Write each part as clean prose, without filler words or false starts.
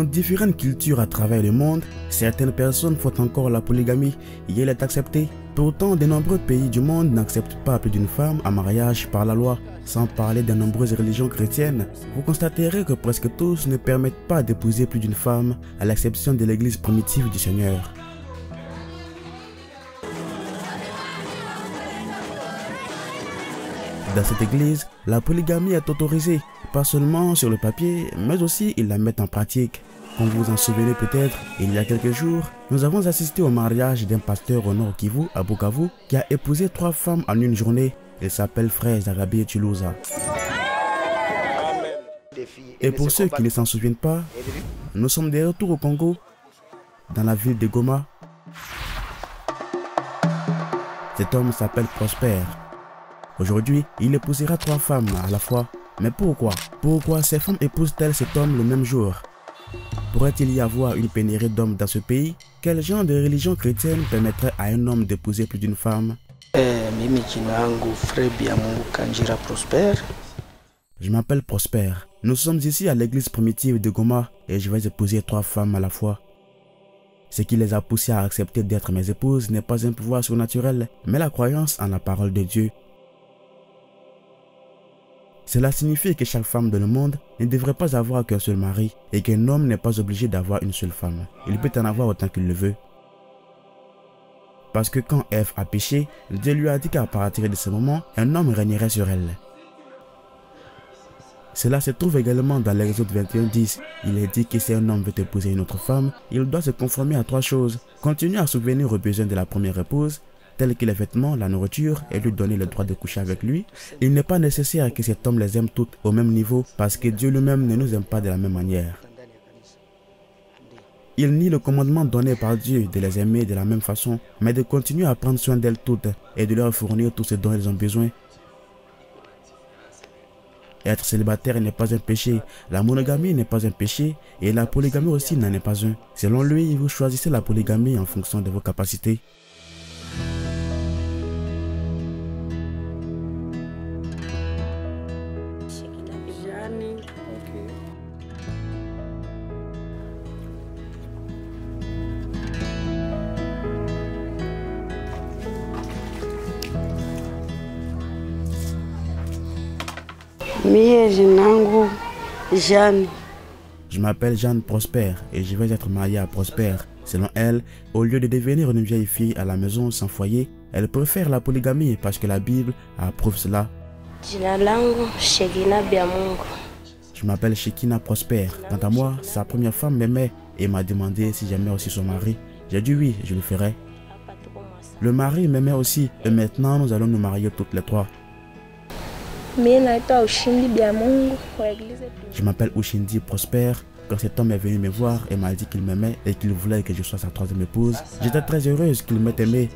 différentes cultures à travers le monde, certaines personnes font encore la polygamie et elle est acceptée. Pourtant, de nombreux pays du monde n'acceptent pas plus d'une femme en mariage par la loi. Sans parler de nombreuses religions chrétiennes, vous constaterez que presque tous ne permettent pas d'épouser plus d'une femme, à l'exception de l'église primitive du Seigneur. Dans cette église, la polygamie est autorisée, pas seulement sur le papier, mais aussi ils la mettent en pratique. Comme vous vous en souvenez peut-être, il y a quelques jours, nous avons assisté au mariage d'un pasteur au Nord Kivu, à Bukavu, qui a épousé 3 femmes en une journée. Il s'appelle Frère Zagabé Tuluza. Et pour ceux qui ne s'en souviennent pas, nous sommes de retour au Congo, dans la ville de Goma. Cet homme s'appelle Prosper. Aujourd'hui, il épousera 3 femmes à la fois. Mais pourquoi? Pourquoi ces femmes épousent-elles cet homme le même jour? Pourrait-il y avoir une pénurie d'hommes dans ce pays? Quel genre de religion chrétienne permettrait à un homme d'épouser plus d'une femme? Je m'appelle Prosper. Nous sommes ici à l'église primitive de Goma et je vais épouser 3 femmes à la fois. Ce qui les a poussés à accepter d'être mes épouses n'est pas un pouvoir surnaturel, mais la croyance en la parole de Dieu. Cela signifie que chaque femme dans le monde ne devrait pas avoir qu'un seul mari et qu'un homme n'est pas obligé d'avoir une seule femme. Il peut en avoir autant qu'il le veut. Parce que quand Ève a péché, Dieu lui a dit qu'à partir de ce moment, un homme régnerait sur elle. Cela se trouve également dans l'Exode 21:10. Il est dit que si un homme veut épouser une autre femme, il doit se conformer à 3 choses. Continuer à subvenir aux besoins de la première épouse, tels que les vêtements, la nourriture, et lui donner le droit de coucher avec lui. Il n'est pas nécessaire que cet homme les aime toutes au même niveau, parce que Dieu lui-même ne nous aime pas de la même manière. Il nie le commandement donné par Dieu de les aimer de la même façon, mais de continuer à prendre soin d'elles toutes et de leur fournir tout ce dont elles ont besoin. Être célibataire n'est pas un péché, la monogamie n'est pas un péché, et la polygamie aussi n'en est pas un. Selon lui, vous choisissez la polygamie en fonction de vos capacités. Je m'appelle Jeanne Prosper et je vais être mariée à Prosper. Selon elle, au lieu de devenir une vieille fille à la maison sans foyer, elle préfère la polygamie parce que la Bible approuve cela. Je m'appelle Shekina Prosper. Quant à moi, sa première femme m'aimait et m'a demandé si j'aimais aussi son mari. J'ai dit oui, je le ferai. Le mari m'aimait aussi et maintenant nous allons nous marier toutes les 3. Je m'appelle Ushindi Prosper. Quand cet homme est venu me voir et m'a dit qu'il m'aimait et qu'il voulait que je sois sa 3e épouse, j'étais très heureuse qu'il m'ait aimé.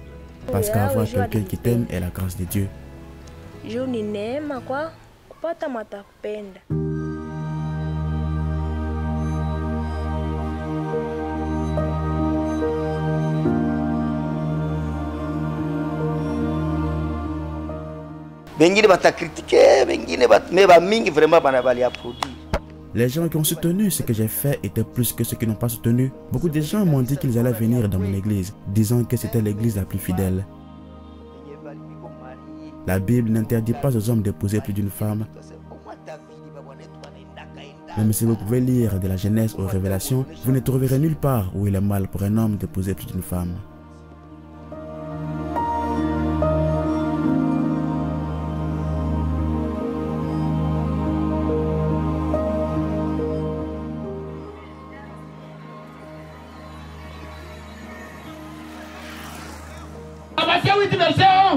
Parce qu'avoir quelqu'un qui t'aime est la grâce de Dieu. Les gens qui ont soutenu ce que j'ai fait étaient plus que ceux qui n'ont pas soutenu. Beaucoup de gens m'ont dit qu'ils allaient venir dans mon église, disant que c'était l'église la plus fidèle. La Bible n'interdit pas aux hommes d'épouser plus d'une femme. Même si vous pouvez lire de la Genèse aux Révélations, vous ne trouverez nulle part où il est mal pour un homme d'épouser plus d'une femme.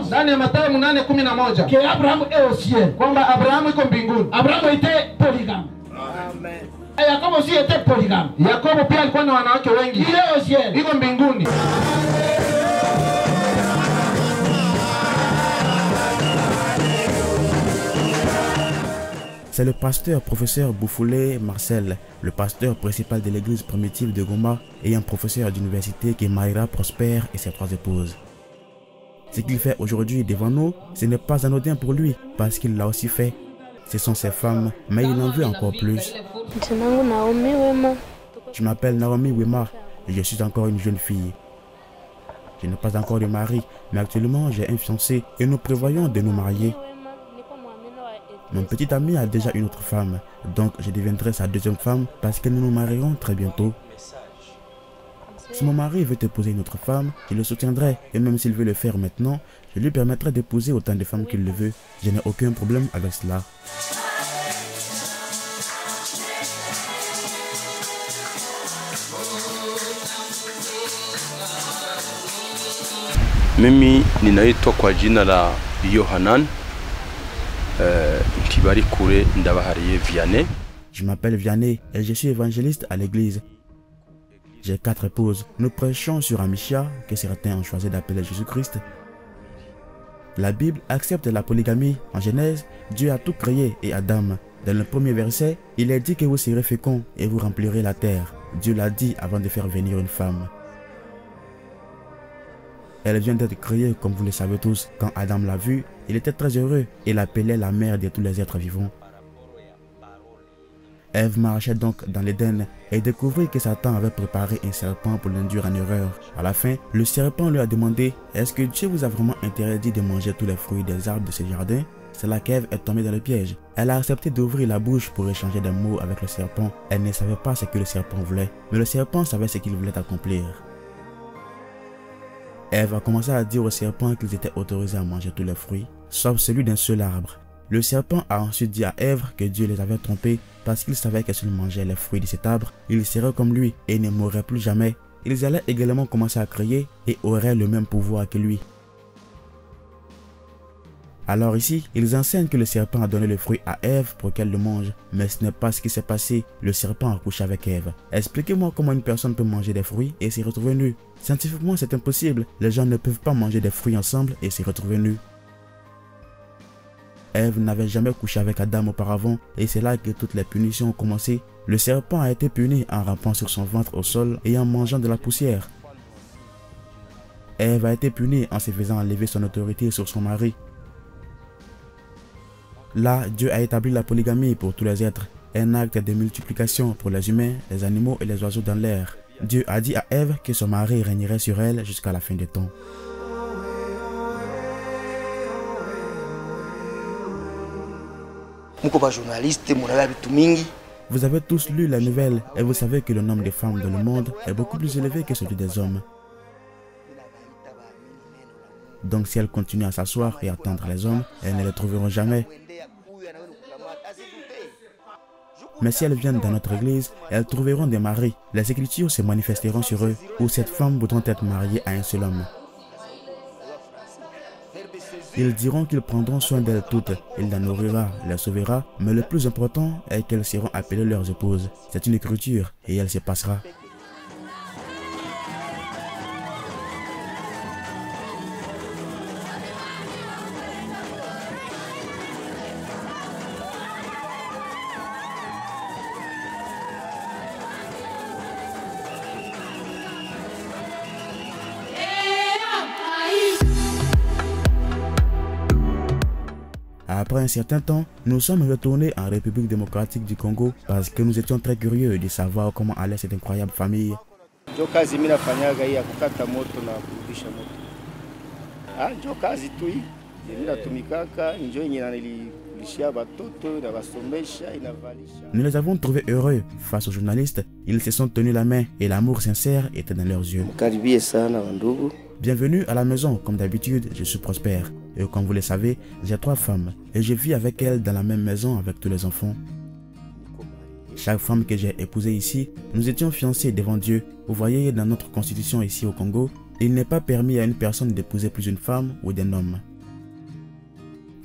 Ndani ya Mathayo 8:11 que Abrahamu est au ciel, kwamba Abrahamu iko mbinguni. Abrahamu était polygame. Amen. Yakobo si était polygame. Yakobo pia alikuwa na wanawake wengi. Il est au ciel, iko mbinguni. C'est le pasteur professeur Boufoulé Marcel, le pasteur principal de l'église primitive de Goma et un professeur d'université qui mariera Prosper et ses 3 épouses. Ce qu'il fait aujourd'hui devant nous, ce n'est pas anodin pour lui, parce qu'il l'a aussi fait. Ce sont ses femmes, mais il en veut encore plus. Je m'appelle Naomi Wema et je suis encore une jeune fille. Je n'ai pas encore de mari, mais actuellement j'ai un fiancé et nous prévoyons de nous marier. Mon petit ami a déjà une autre femme, donc je deviendrai sa deuxième femme parce que nous nous marierons très bientôt. Si mon mari veut épouser une autre femme, je le soutiendrai et même s'il veut le faire maintenant, je lui permettrai d'épouser autant de femmes qu'il le veut. Je n'ai aucun problème avec cela. Mimi ninaitwa kwa jina la Yohanan Ntibarikure Ndabahariye Vianney. Je m'appelle Vianney et je suis évangéliste à l'église. J'ai 4 épouses. Nous prêchons sur Amisha, que certains ont choisi d'appeler Jésus-Christ. La Bible accepte la polygamie. En Genèse, Dieu a tout créé et Adam. Dans le premier verset, il est dit que vous serez féconds et vous remplirez la terre. Dieu l'a dit avant de faire venir une femme. Elle vient d'être créée comme vous le savez tous. Quand Adam l'a vue, il était très heureux et l'appelait la mère de tous les êtres vivants. Ève marchait donc dans l'Éden et découvrit que Satan avait préparé un serpent pour l'induire en erreur. À la fin, le serpent lui a demandé « Est-ce que Dieu vous a vraiment interdit de manger tous les fruits des arbres de ce jardin ?» C'est là qu'Ève est tombée dans le piège. Elle a accepté d'ouvrir la bouche pour échanger des mots avec le serpent. Elle ne savait pas ce que le serpent voulait, mais le serpent savait ce qu'il voulait accomplir. Ève a commencé à dire au serpent qu'ils étaient autorisés à manger tous les fruits, sauf celui d'un seul arbre. Le serpent a ensuite dit à Ève que Dieu les avait trompés parce qu'il savait que s'ils mangeaient les fruits de cet arbre, ils seraient comme lui et ne mourraient plus jamais. Ils allaient également commencer à crier et auraient le même pouvoir que lui. Alors ici, ils enseignent que le serpent a donné le fruit à Ève pour qu'elle le mange. Mais ce n'est pas ce qui s'est passé. Le serpent a couché avec Ève. Expliquez-moi comment une personne peut manger des fruits et s'y retrouver nue. Scientifiquement, c'est impossible. Les gens ne peuvent pas manger des fruits ensemble et s'y retrouver nus. Ève n'avait jamais couché avec Adam auparavant et c'est là que toutes les punitions ont commencé. Le serpent a été puni en rampant sur son ventre au sol et en mangeant de la poussière. Ève a été punie en se faisant enlever son autorité sur son mari. Là, Dieu a établi la polygamie pour tous les êtres, un acte de multiplication pour les humains, les animaux et les oiseaux dans l'air. Dieu a dit à Ève que son mari régnerait sur elle jusqu'à la fin des temps. Vous avez tous lu la nouvelle et vous savez que le nombre de femmes dans le monde est beaucoup plus élevé que celui des hommes. Donc si elles continuent à s'asseoir et attendre les hommes, elles ne les trouveront jamais. Mais si elles viennent dans notre église, elles trouveront des maris. Les Écritures se manifesteront sur eux, où cette femme voudront être mariées à un seul homme. Ils diront qu'ils prendront soin d'elles toutes. Il les nourrira, les sauvera, mais le plus important est qu'elles seront appelées leurs épouses. C'est une écriture et elle se passera. Après un certain temps, nous sommes retournés en République démocratique du Congo parce que nous étions très curieux de savoir comment allait cette incroyable famille. Nous les avons trouvés heureux face aux journalistes. Ils se sont tenus la main et l'amour sincère était dans leurs yeux. Bienvenue à la maison, comme d'habitude, je suis prospère. Et comme vous le savez, j'ai 3 femmes et je vis avec elles dans la même maison avec tous les enfants. Chaque femme que j'ai épousée ici, nous étions fiancés devant Dieu. Vous voyez, dans notre constitution ici au Congo, il n'est pas permis à une personne d'épouser plus d'une femme ou d'un homme.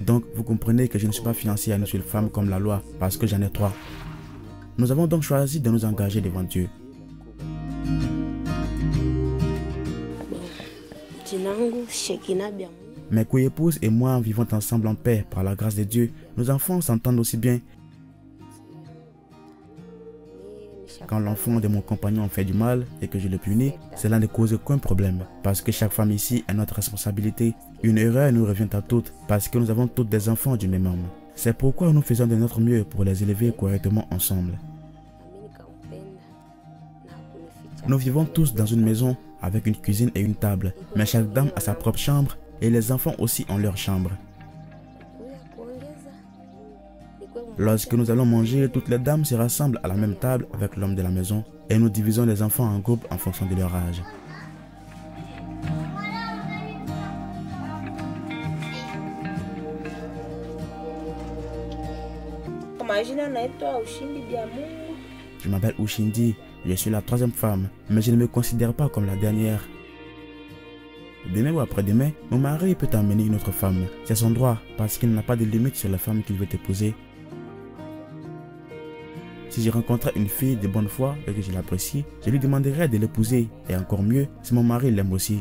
Donc, vous comprenez que je ne suis pas fiancé à une seule femme comme la loi, parce que j'en ai 3. Nous avons donc choisi de nous engager devant Dieu. Mes co-épouses et moi vivons ensemble en paix par la grâce de Dieu. Nos enfants s'entendent aussi bien. Quand l'enfant de mon compagnon fait du mal et que je le punis, cela ne cause aucun problème. Parce que chaque femme ici est notre responsabilité. Une erreur nous revient à toutes parce que nous avons toutes des enfants du même homme. C'est pourquoi nous faisons de notre mieux pour les élever correctement ensemble. Nous vivons tous dans une maison avec une cuisine et une table, mais chaque dame a sa propre chambre et les enfants aussi ont leur chambre. Lorsque nous allons manger, toutes les dames se rassemblent à la même table avec l'homme de la maison et nous divisons les enfants en groupes en fonction de leur âge. Je m'appelle Ushindi, je suis la troisième femme, mais je ne me considère pas comme la dernière. Demain ou après-demain, mon mari peut amener une autre femme. C'est son droit, parce qu'il n'a pas de limite sur la femme qu'il veut épouser. Si je rencontrais une fille de bonne foi et que je l'apprécie, je lui demanderai de l'épouser. Et encore mieux, si mon mari l'aime aussi.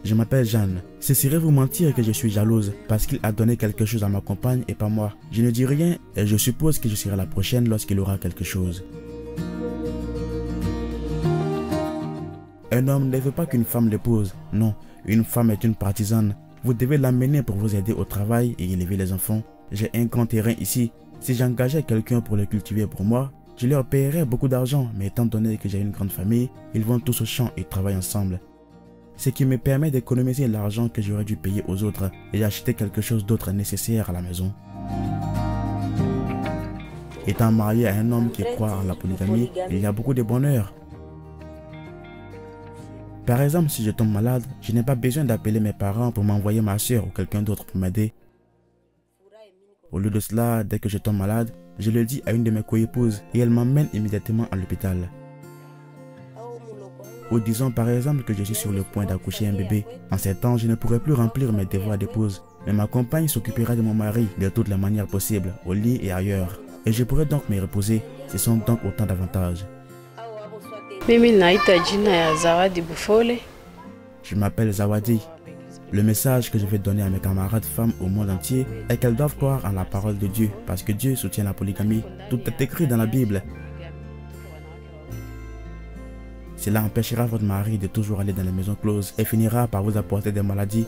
Je m'appelle Jeanne. Ce serait vous mentir que je suis jalouse parce qu'il a donné quelque chose à ma compagne et pas moi. Je ne dis rien et je suppose que je serai la prochaine lorsqu'il aura quelque chose. Un homme ne veut pas qu'une femme l'épouse. Non, une femme est une partisane. Vous devez l'amener pour vous aider au travail et élever les enfants. J'ai un grand terrain ici. Si j'engageais quelqu'un pour le cultiver pour moi, je leur paierais beaucoup d'argent. Mais étant donné que j'ai une grande famille, ils vont tous au champ et travaillent ensemble. Ce qui me permet d'économiser l'argent que j'aurais dû payer aux autres et d'acheter quelque chose d'autre nécessaire à la maison. Étant marié à un homme qui croit en la polygamie, il y a beaucoup de bonheur. Par exemple, si je tombe malade, je n'ai pas besoin d'appeler mes parents pour m'envoyer ma soeur ou quelqu'un d'autre pour m'aider. Au lieu de cela, dès que je tombe malade, je le dis à une de mes coépouses et elle m'emmène immédiatement à l'hôpital. Ou disons par exemple que je suis sur le point d'accoucher un bébé. En ces temps, je ne pourrai plus remplir mes devoirs d'épouse, mais ma compagne s'occupera de mon mari de toutes les manières possibles, au lit et ailleurs. Et je pourrai donc me reposer. Ce sont donc autant d'avantages. Je m'appelle Zawadi. Le message que je vais donner à mes camarades femmes au monde entier est qu'elles doivent croire en la parole de Dieu parce que Dieu soutient la polygamie. Tout est écrit dans la Bible. Cela empêchera votre mari de toujours aller dans les maisons closes et finira par vous apporter des maladies.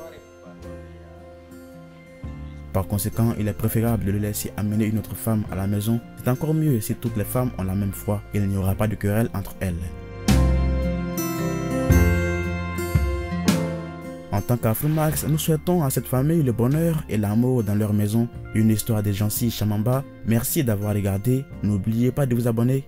Par conséquent, il est préférable de le laisser amener une autre femme à la maison. C'est encore mieux si toutes les femmes ont la même foi et il n'y aura pas de querelle entre elles. En tant qu'Afrimax, nous souhaitons à cette famille le bonheur et l'amour dans leur maison. Une histoire des Jancy Chamamba. Merci d'avoir regardé. N'oubliez pas de vous abonner.